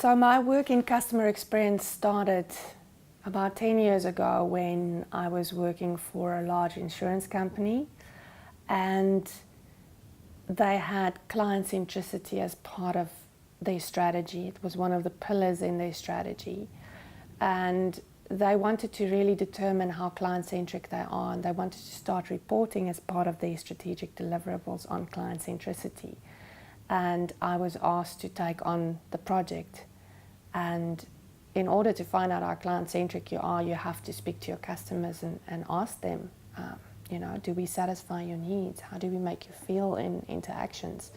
So my work in customer experience started about 10 years ago when I was working for a large insurance company, and they had client centricity as part of their strategy. It was one of the pillars in their strategy, and they wanted to really determine how client-centric they are, and they wanted to start reporting as part of their strategic deliverables on client centricity. And I was asked to take on the project. And in order to find out how client-centric you are, you have to speak to your customers and ask them, do we satisfy your needs? How do we make you feel in interactions?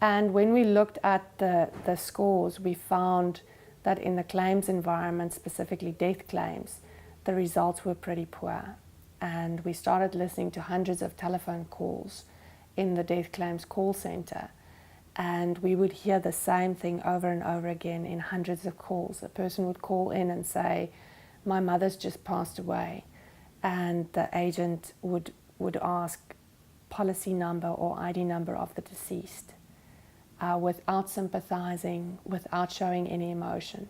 And when we looked at the scores, we found that in the claims environment, specifically death claims, the results were pretty poor. And we started listening to hundreds of telephone calls in the death claims call center. And we would hear the same thing over and over again in hundreds of calls. A person would call in and say, my mother's just passed away. And the agent would ask policy number or ID number of the deceased. Without sympathizing, without showing any emotion.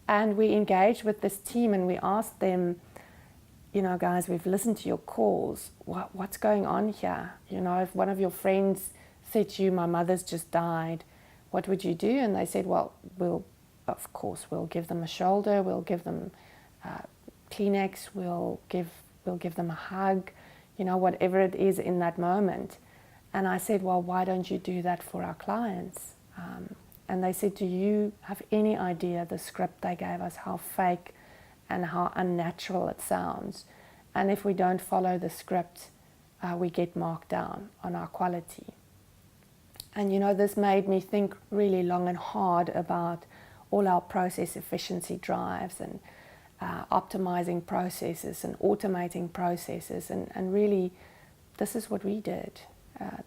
And we engaged with this team and we asked them, guys, we've listened to your calls. What's going on here? If one of your friends said to you, my mother's just died, what would you do? And they said, well, we'll give them a shoulder, we'll give them Kleenex, we'll give them a hug, whatever it is in that moment. And I said, well, why don't you do that for our clients? And they said, do you have any idea the script they gave us, how fake and how unnatural it sounds? And if we don't follow the script, we get marked down on our quality. And this made me think really long and hard about all our process efficiency drives and optimizing processes and automating processes. And really, this is what we did.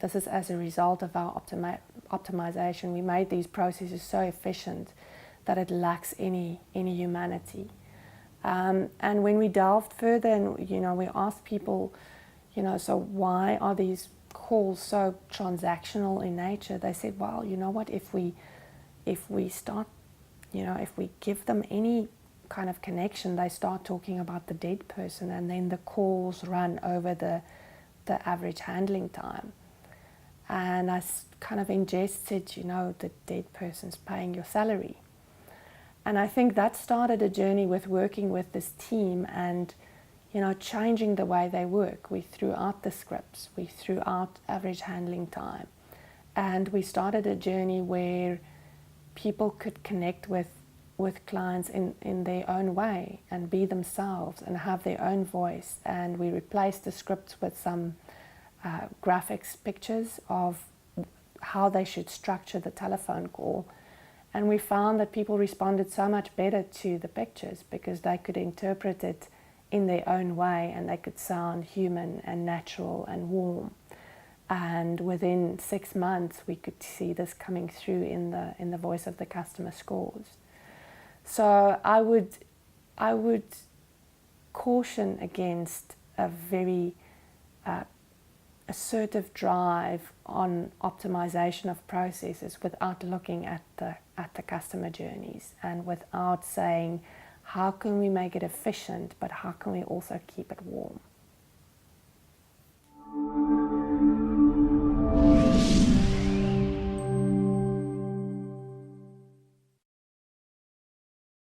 This is as a result of our optimization. We made these processes so efficient that it lacks any humanity. And when we delved further and we asked people, so why are these calls so transactional in nature? They said, well, you know what, if we start, if we give them any kind of connection, they start talking about the dead person, and then the calls run over the average handling time. And I kind of ingested, the dead person's paying your salary. And I think that started a journey with working with this team and, changing the way they work. We threw out the scripts, we threw out average handling time. And we started a journey where people could connect with clients in their own way and be themselves and have their own voice. And we replaced the scripts with some graphics, pictures of how they should structure the telephone call. And we found that people responded so much better to the pictures because they could interpret it in their own way and they could sound human and natural and warm. And within 6 months, we could see this coming through in the voice of the customer scores. So I would caution against a very assertive drive on optimization of processes without looking at the customer journeys and without saying, how can we make it efficient, but how can we also keep it warm?